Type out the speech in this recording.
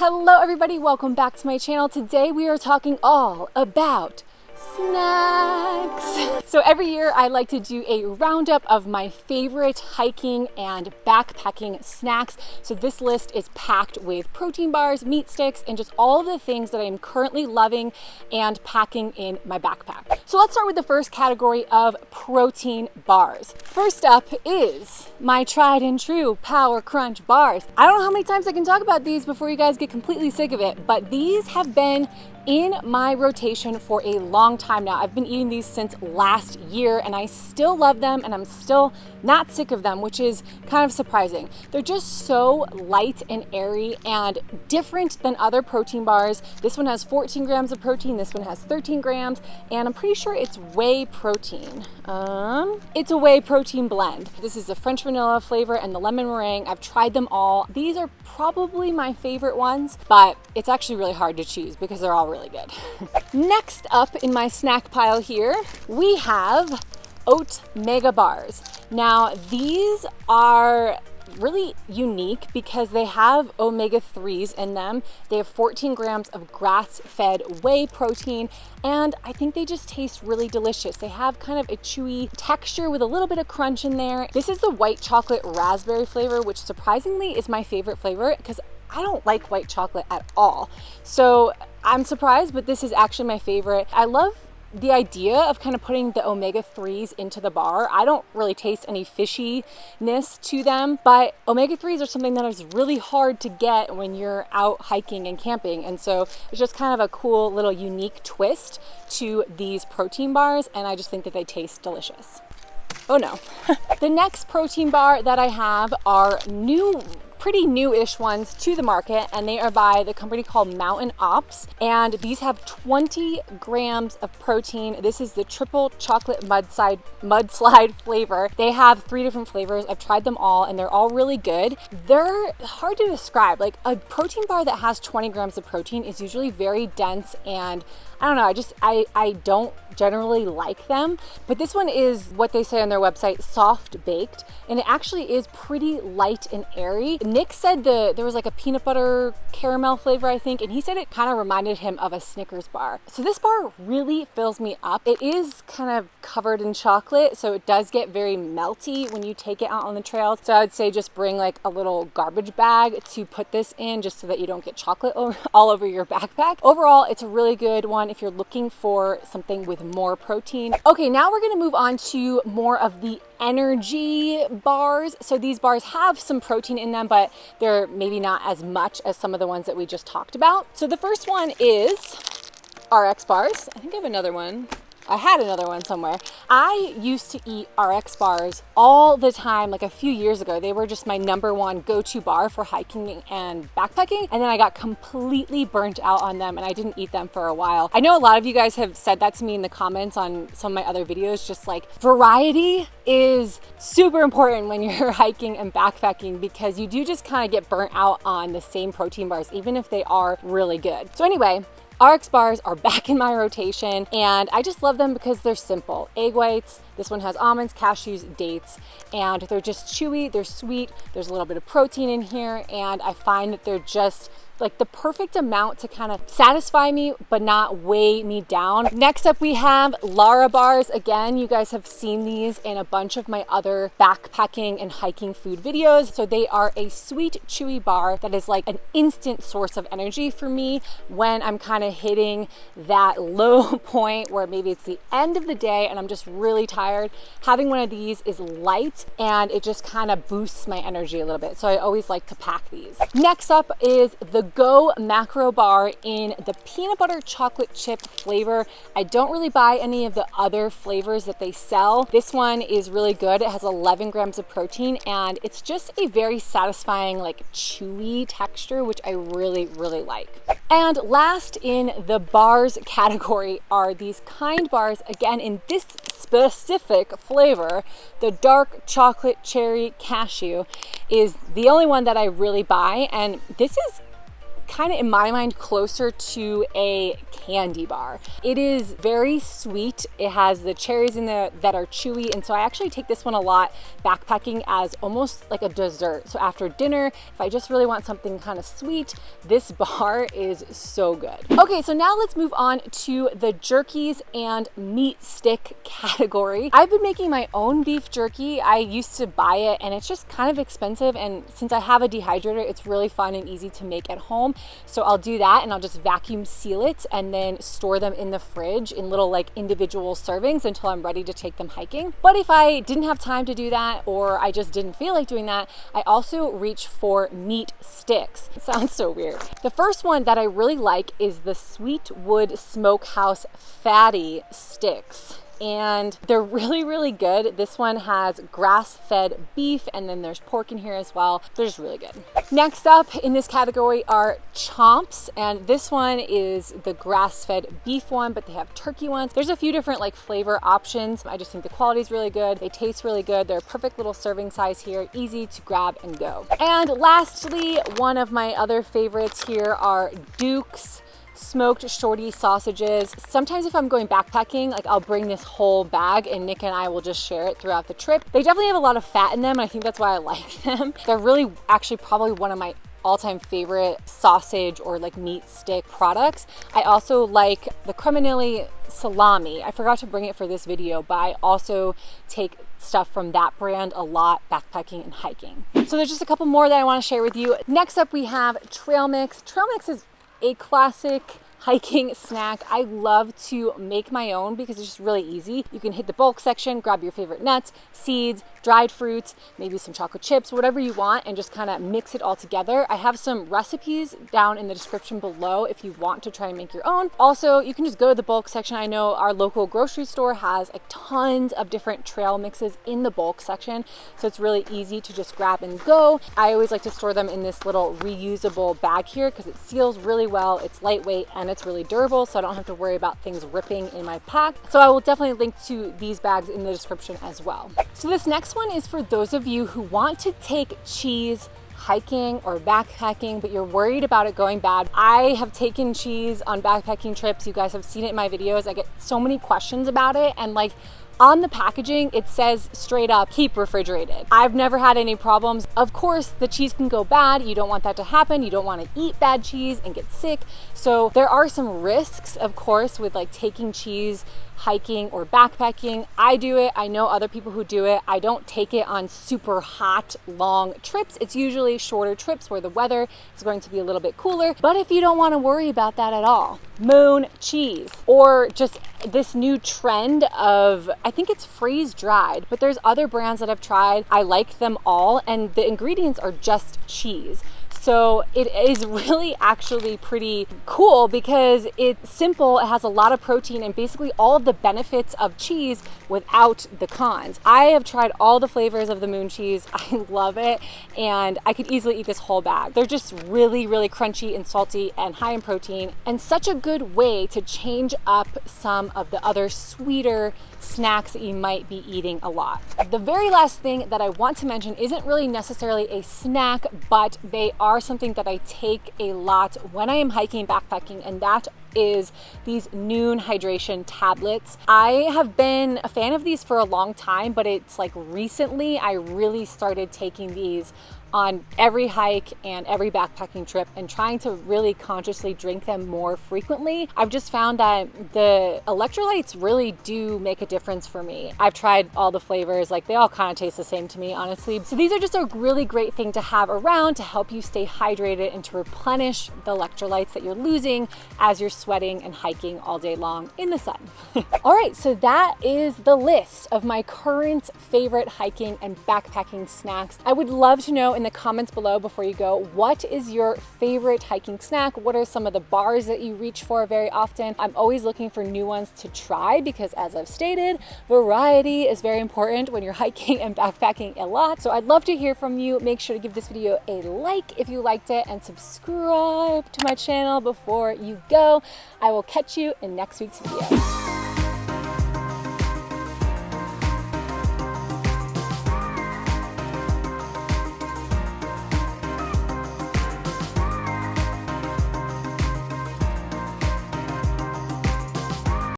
Hello everybody, welcome back to my channel. Today we are talking all about snacks. So every year I like to do a roundup of my favorite hiking and backpacking snacks. So this list is packed with protein bars, meat sticks, and just all of the things that I am currently loving and packing in my backpack. So let's start with the first category of protein bars. First up is my tried and true Power Crunch bars. I don't know how many times I can talk about these before you guys get completely sick of it, but these have been in my rotation for a long time now. I've been eating these since last year and I still love them and I'm still not sick of them, which is kind of surprising. They're just so light and airy and different than other protein bars. This one has 14 grams of protein, this one has 13 grams, and I'm pretty sure it's whey protein. It's a whey protein blend. This is the French vanilla flavor and the lemon meringue. I've tried them all. These are probably my favorite ones, but it's actually really hard to choose because they're all really good. Next up in my snack pile here, we have Oat Mega Bars. Now these are really unique because they have omega-3s in them. They have 14 grams of grass-fed whey protein, and I think they just taste really delicious. They have kind of a chewy texture with a little bit of crunch in there. This is the white chocolate raspberry flavor, which surprisingly is my favorite flavor because I don't like white chocolate at all. So I'm surprised, but this is actually my favorite. I love the idea of kind of putting the omega-3s into the bar. I don't really taste any fishiness to them, but omega-3s are something that is really hard to get when you're out hiking and camping. And so it's just kind of a cool little unique twist to these protein bars. And I just think that they taste delicious. Oh no. The next protein bar that I have are pretty new-ish ones to the market, and they are by the company called Mountain Ops, and these have 20 grams of protein. This is the triple chocolate mudslide flavor. They have 3 different flavors. I've tried them all and they're all really good. They're hard to describe. Like a protein bar that has 20 grams of protein is usually very dense, and I don't know, I don't generally like them, but this one is what they say on their website, soft baked, and it actually is pretty light and airy. Nick said there was like a peanut butter caramel flavor, I think, and he said it kind of reminded him of a Snickers bar. So this bar really fills me up. It is kind of covered in chocolate, so it does get very melty when you take it out on the trails. So I would say just bring like a little garbage bag to put this in, just so that you don't get chocolate all over your backpack. Overall, it's a really good one if you're looking for something with more protein. Okay, now we're gonna move on to more of the energy bars. So these bars have some protein in them, but they're maybe not as much as some of the ones that we just talked about. So the first one is RX bars. I think I have another one. I had another one somewhere. I used to eat RX bars all the time, like a few years ago. They were just my #1 go-to bar for hiking and backpacking. And then I got completely burnt out on them and I didn't eat them for a while. I know a lot of you guys have said that to me in the comments on some of my other videos, just like variety is super important when you're hiking and backpacking because you do just kind of get burnt out on the same protein bars, even if they are really good. So anyway, RX bars are back in my rotation and I just love them because they're simple. Egg whites, this one has almonds, cashews, dates, and they're just chewy, they're sweet, there's a little bit of protein in here, and I find that they're just like the perfect amount to kind of satisfy me but not weigh me down. Next up we have Lara Bars. Again, you guys have seen these in a bunch of my other backpacking and hiking food videos. So they are a sweet chewy bar that is like an instant source of energy for me when I'm kind of hitting that low point where maybe it's the end of the day and I'm just really tired. Having one of these is light and it just kind of boosts my energy a little bit. So I always like to pack these. Next up is the GoMacro Bar in the peanut butter chocolate chip flavor. I don't really buy any of the other flavors that they sell. This one is really good. It has 11 grams of protein and it's just a very satisfying, like chewy texture, which I really, really like. And last in the bars category are these Kind bars, again in this specific flavor. The dark chocolate cherry cashew is the only one that I really buy, and this is kind of, in my mind, closer to a candy bar. It is very sweet. It has the cherries in there that are chewy, and so I actually take this one a lot backpacking as almost like a dessert. So after dinner, if I just really want something kind of sweet, this bar is so good. Okay, so now let's move on to the jerkies and meat stick category. I've been making my own beef jerky. I used to buy it and it's just kind of expensive, and since I have a dehydrator, it's really fun and easy to make at home. So I'll do that and I'll just vacuum seal it and then store them in the fridge in little like individual servings until I'm ready to take them hiking. But if I didn't have time to do that, or I just didn't feel like doing that, I also reach for meat sticks. It sounds so weird. The first one that I really like is the Sweetwood Smokehouse Fatty Sticks. And they're really, really good. This one has grass-fed beef, and then there's pork in here as well. They're just really good. Next up in this category are chomps, and this one is the grass-fed beef one, but they have turkey ones. There's a few different like flavor options. I just think the quality is really good. They taste really good. They're a perfect little serving size here, easy to grab and go. And lastly, one of my other favorites here are Duke's smoked shorty sausages. Sometimes if I'm going backpacking, like I'll bring this whole bag and Nick and I will just share it throughout the trip. They definitely have a lot of fat in them, and I think that's why I like them. They're really actually probably one of my all-time favorite sausage or like meat stick products. I also like the Creminelli salami. I forgot to bring it for this video, but I also take stuff from that brand a lot backpacking and hiking. So there's just a couple more that I want to share with you. Next up we have trail mix. Trail mix is a classic hiking snack. I love to make my own because it's just really easy. You can hit the bulk section, grab your favorite nuts, seeds, dried fruits, maybe some chocolate chips, whatever you want, and just kind of mix it all together. I have some recipes down in the description below if you want to try and make your own. Also, you can just go to the bulk section. I know our local grocery store has like tons of different trail mixes in the bulk section, so it's really easy to just grab and go. I always like to store them in this little reusable bag here because it seals really well, it's lightweight, and it's really durable, so I don't have to worry about things ripping in my pack. So I will definitely link to these bags in the description as well. So this next one is for those of you who want to take cheese hiking or backpacking, but you're worried about it going bad. I have taken cheese on backpacking trips. You guys have seen it in my videos. I get so many questions about it, and like on the packaging, it says straight up, keep refrigerated. I've never had any problems. Of course, the cheese can go bad. You don't want that to happen. You don't want to eat bad cheese and get sick. So there are some risks, of course, with like taking cheese hiking or backpacking. I do it. I know other people who do it. I don't take it on super hot, long trips. It's usually shorter trips where the weather is going to be a little bit cooler. But if you don't want to worry about that at all, moon cheese, or just this new trend of, I think it's freeze dried, but there's other brands that I've tried. I like them all, and the ingredients are just cheese. So it is really actually pretty cool because it's simple, it has a lot of protein, and basically all of the benefits of cheese without the cons. I have tried all the flavors of the moon cheese. I love it, and I could easily eat this whole bag. They're just really, really crunchy and salty and high in protein, and such a good way to change up some of the other sweeter snacks that you might be eating a lot. The very last thing that I want to mention isn't really necessarily a snack, but they are something that I take a lot when I am hiking, backpacking, and that is these noon hydration tablets. I have been a fan of these for a long time, but it's like recently I really started taking these on every hike and every backpacking trip and trying to really consciously drink them more frequently. I've just found that the electrolytes really do make a difference for me. I've tried all the flavors, like they all kind of taste the same to me, honestly. So these are just a really great thing to have around to help you stay hydrated and to replenish the electrolytes that you're losing as you're sweating and hiking all day long in the sun. All right, so that is the list of my current favorite hiking and backpacking snacks. I would love to know in the comments below before you go, what is your favorite hiking snack? What are some of the bars that you reach for very often? I'm always looking for new ones to try because, as I've stated, variety is very important when you're hiking and backpacking a lot. So I'd love to hear from you. Make sure to give this video a like if you liked it and subscribe to my channel before you go. I will catch you in next week's video.